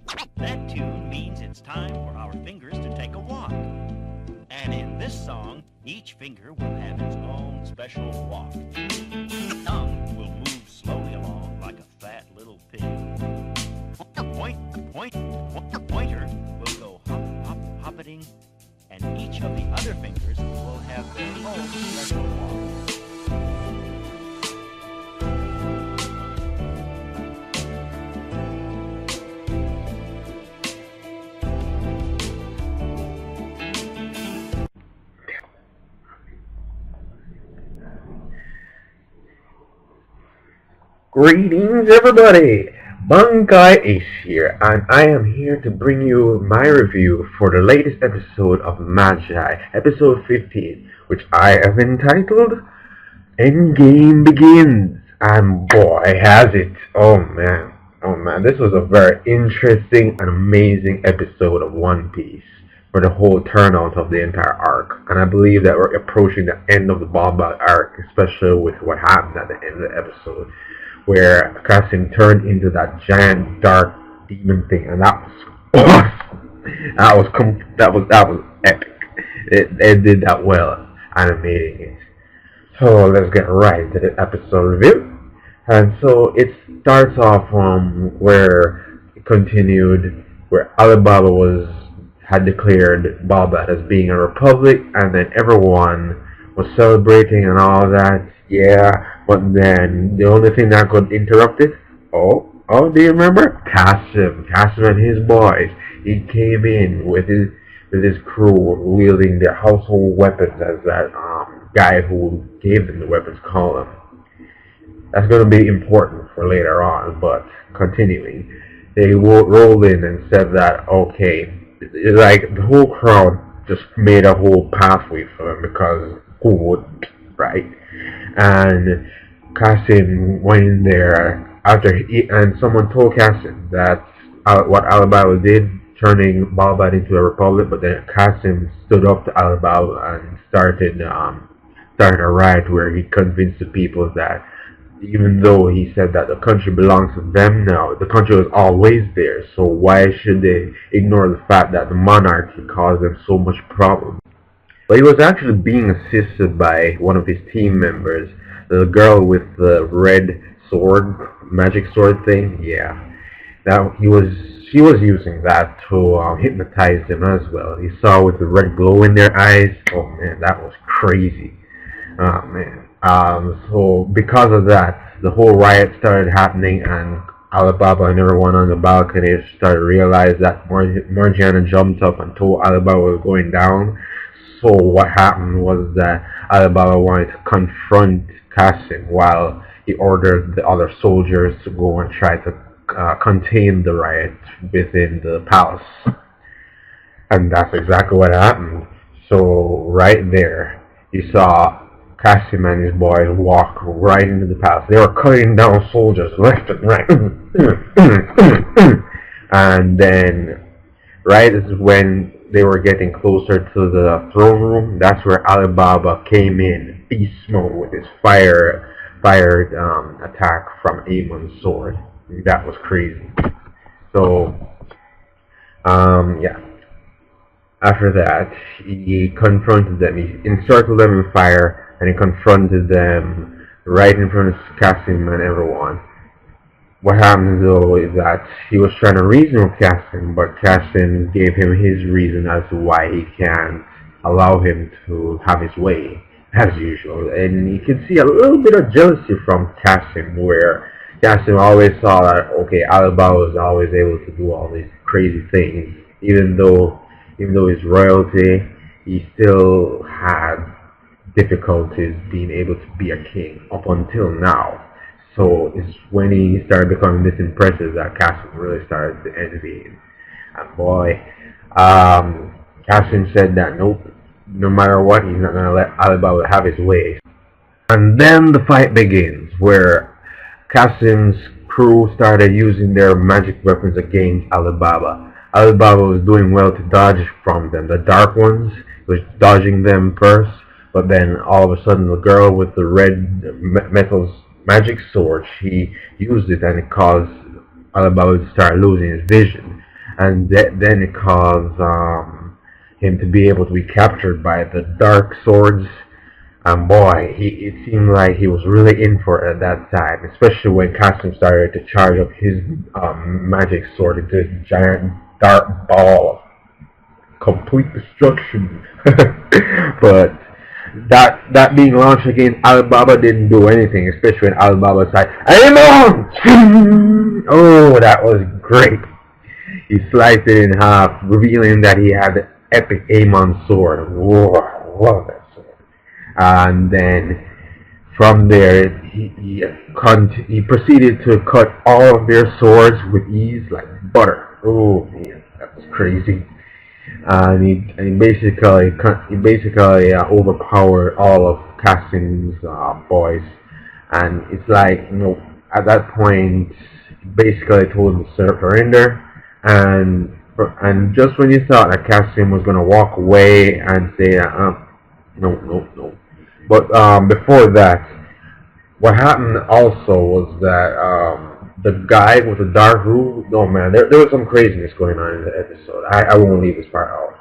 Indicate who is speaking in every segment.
Speaker 1: That tune means it's time for our fingers to take a walk. And in this song, each finger will have its own special walk. The thumb will move slowly along like a fat little pig. Pointer will go hop, hop, hoppeting, and each of the other fingers will have their own special walk.
Speaker 2: Greetings everybody! Magi is here, and I am here to bring you my review for the latest episode of Magi, episode 15, which I have entitled Endgame Begins. And boy has it! Oh man, this was a very interesting and amazing episode of One Piece for the whole turnout of the entire arc. And I believe that we're approaching the end of the Balbad arc, especially with what happened at the end of the episode, where Kassim turned into that giant dark demon thing, and that was awesome. That was epic. It did that well, animating it. So let's get right into the episode review. And so it starts off where it continued, where Alibaba had declared Balbad as being a republic, and then everyone was celebrating and all that. Yeah, but then the only thing that could interrupt it, do you remember? Kassim and his boys. He came in with his crew wielding their household weapons, as that guy who gave them the weapons called them. That's going to be important for later on, but continuing, they rolled in and said that okay, like the whole crowd just made a whole pathway for them, because who wouldn't, right? And Kassim went in there and someone told Kassim that what Alibaba did, turning Balbad into a republic. But then Kassim stood up to Alibaba and started a riot where he convinced the people that even though he said that the country belongs to them now, the country was always there. So why should they ignore the fact that the monarchy caused them so much problem? But he was actually being assisted by one of his team members, the girl with the red sword, magic sword thing. Yeah, she was using that to hypnotize them as well. He saw with the red glow in their eyes. Oh man, that was crazy. Oh man. So because of that, the whole riot started happening, and Alibaba and everyone on the balcony started to realize that Morgiana jumped up and told Alibaba was going down. So what happened was that Alibaba wanted to confront Kassim while he ordered the other soldiers to go and try to contain the riot within the palace. And that's exactly what happened. So right there, you saw Kassim and his boys walk right into the palace. They were cutting down soldiers left and right. And then right as when they were getting closer to the throne room, that's where Alibaba came in beast mode with his fired attack from Amon's sword. That was crazy. So yeah. After that, he confronted them. He encircled them in fire, and he confronted them right in front of Kassim and everyone. What happened though is that he was trying to reason with Kassim, but Kassim gave him his reason as to why he can't allow him to have his way, as usual. And you can see a little bit of jealousy from Kassim, where Kassim always saw that, okay, Alibaba was always able to do all these crazy things, even though he's royalty, he still had difficulties being able to be a king up until now. So it's when he started becoming this impressive that Kassim really started to envy him. And boy, Kassim said that nope, no matter what, he's not going to let Alibaba have his way. And then the fight begins, where Kassim's crew started using their magic weapons against Alibaba. Alibaba was doing well to dodge from them. The dark ones was dodging them first, but then all of a sudden the girl with the red metal magic sword, she used it, and it caused Alibaba to start losing his vision. and then it caused him to be able to be captured by the dark swords. And boy, it seemed like he was really in for it at that time, especially when Kassim started to charge up his magic sword into this giant dark ball of complete destruction. But that being launched against Alibaba didn't do anything, especially when Alibaba said, Amon! Oh, that was great. He sliced it in half, revealing that he had the epic Amon sword. Whoa, I love that sword. And then from there, he proceeded to cut all of their swords with ease like butter. Oh man, that was crazy. And he basically overpowered all of Kassim's boys, and it's like, at that point basically told him to surrender, and just when you thought that Kassim was gonna walk away and say no, but before that, what happened also was that the guy with the dark rule, oh man, there was some craziness going on in the episode. I won't leave this part out.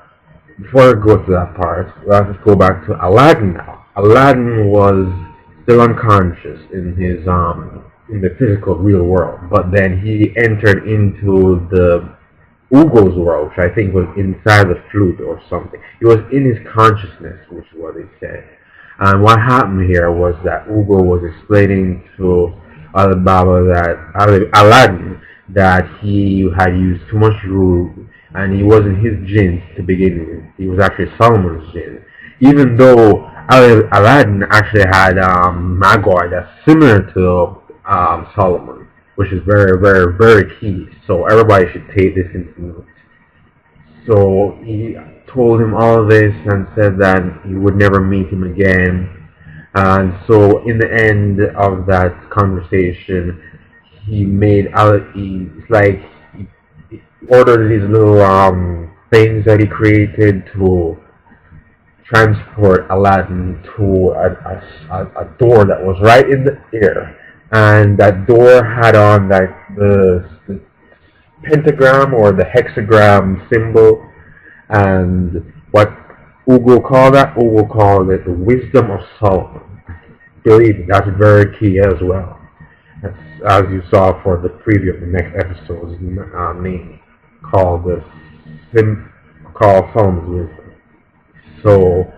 Speaker 2: Before I go to that part, let's go back to Aladdin now. Aladdin was still unconscious in his in the physical real world, but then he entered into the Ugo's world, which I think was inside the flute or something. He was in his consciousness, which is what they said. And what happened here was that Ugo was explaining to Aladdin that he had used too much rule, and he wasn't his jinn to begin with. He was actually Solomon's jinn. Even though Aladdin actually had Magi that's similar to Solomon, which is very, very, very key. So everybody should take this into note. So he told him all of this and said that he would never meet him again. And so in the end of that conversation, he ordered these little things that he created to transport Aladdin to a door that was right in the air. And that door had on the pentagram or the hexagram symbol, and what Ugo called it the wisdom of Solomon. Believe me, that's very key as well. That's, as you saw for the preview of the next episode's name, called Solomon's wisdom. So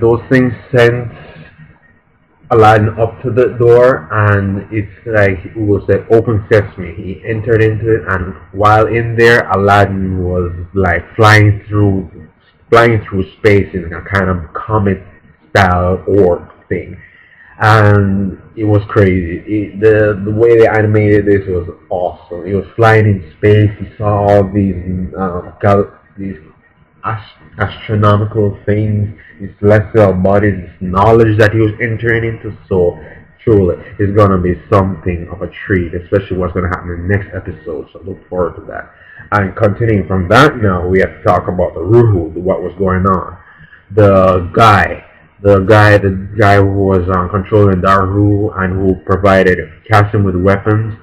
Speaker 2: those things sent Aladdin up to the door, and it's like Ugo said, "Open sesame." He entered into it, and while in there, Aladdin was like flying through space in a kind of comet style orb thing, and it was crazy. The way they animated this was awesome. He was flying in space. He saw all these astronomical things, these celestial bodies, this knowledge that he was entering into. So truly, it's gonna be something of a treat, especially what's gonna happen in the next episode. So look forward to that. And continuing from that, now we have to talk about the Ruhu, what was going on. The guy who was controlling Daru and who provided Kassim with weapons.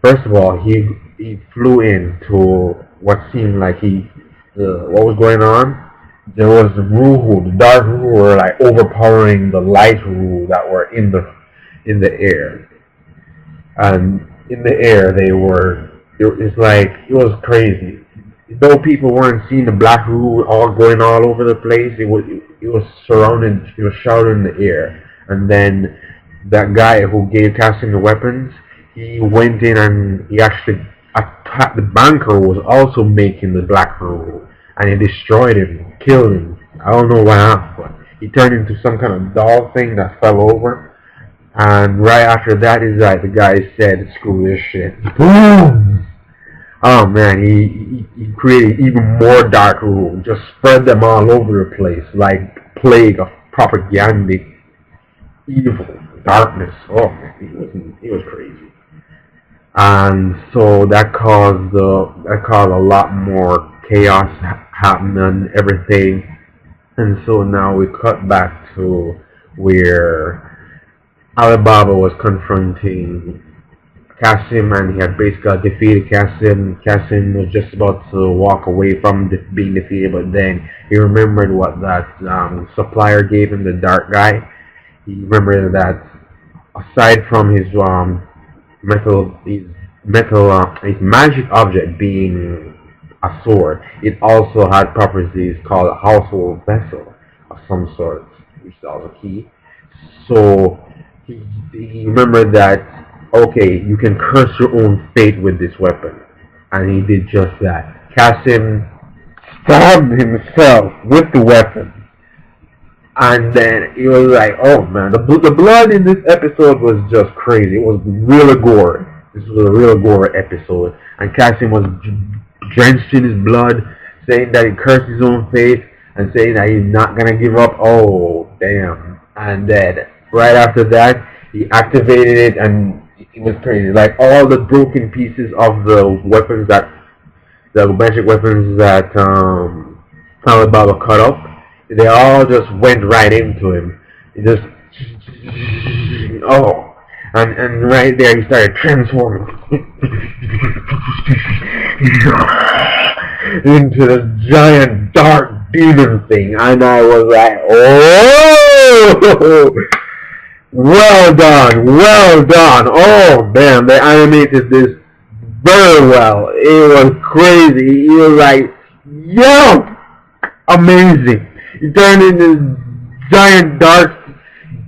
Speaker 2: First of all, he flew into what seemed like what was going on. There was the Ruhu, the dark Ruhu were like overpowering the light Ruhu that were in the air. And in the air it was crazy. Though people weren't seeing the black Ruhu all going all over the place, it was shrouded in the air. And then that guy who gave Kassim the weapons, he went in and he actually attacked the banker who was also making the black Ruhu, and he destroyed him, killed him. I don't know what happened, but he turned into some kind of doll thing that fell over. And right after that is like the guy said, "Screw this shit." Boom! Oh man, he created even more dark Ruhu, just spread them all over the place like plague of propagandic evil, darkness. Oh man, he was crazy. And so that caused a lot more chaos happening and everything. And so now we cut back to where Alibaba was confronting Kassim, and he had basically defeated Kassim. Kassim was just about to walk away from being defeated, but then he remembered what that supplier gave him, the dark guy. He remembered that aside from his his magic object being a sword, it also had properties called a household vessel of some sort, which is also key. So he remembered that, okay, you can curse your own fate with this weapon, and he did just that. Kassim stabbed himself with the weapon, and then he was like, oh man, the blood in this episode was just crazy. It was real gore. This was a real gore episode, and Kassim was drenched in his blood, saying that he cursed his own fate and saying that he's not gonna give up. Oh damn! And then right after that, he activated it, and it was crazy. Like all the broken pieces of the weapons the magic weapons that Balbad cut up, they all just went right into him. It just and right there he started transforming into this giant dark demon thing, and I was like, oh, well done, well done. Oh damn, they animated this very well. It was crazy. It was like, yo, amazing. He turned into this giant dark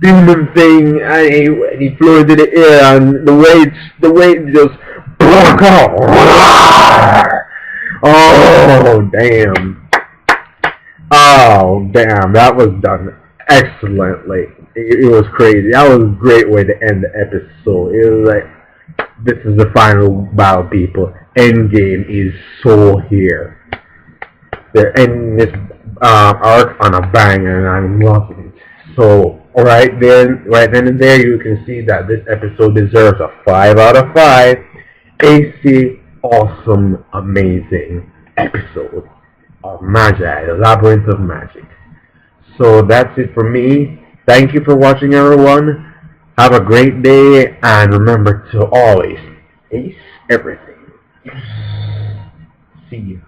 Speaker 2: demon thing, and he flew into the air, and the way it just broke out. Oh damn! Oh damn! That was done excellently. It was crazy. That was a great way to end the episode. It was like, this is the final battle, people. Endgame is so here. They're ending this arc on a bang, and I'm loving it. So right then and there, you can see that this episode deserves a 5 out of 5. ACEY, awesome, amazing episode of Magi, the Labyrinth of Magic. So that's it for me. Thank you for watching, everyone. Have a great day, and remember to always ace everything. See you.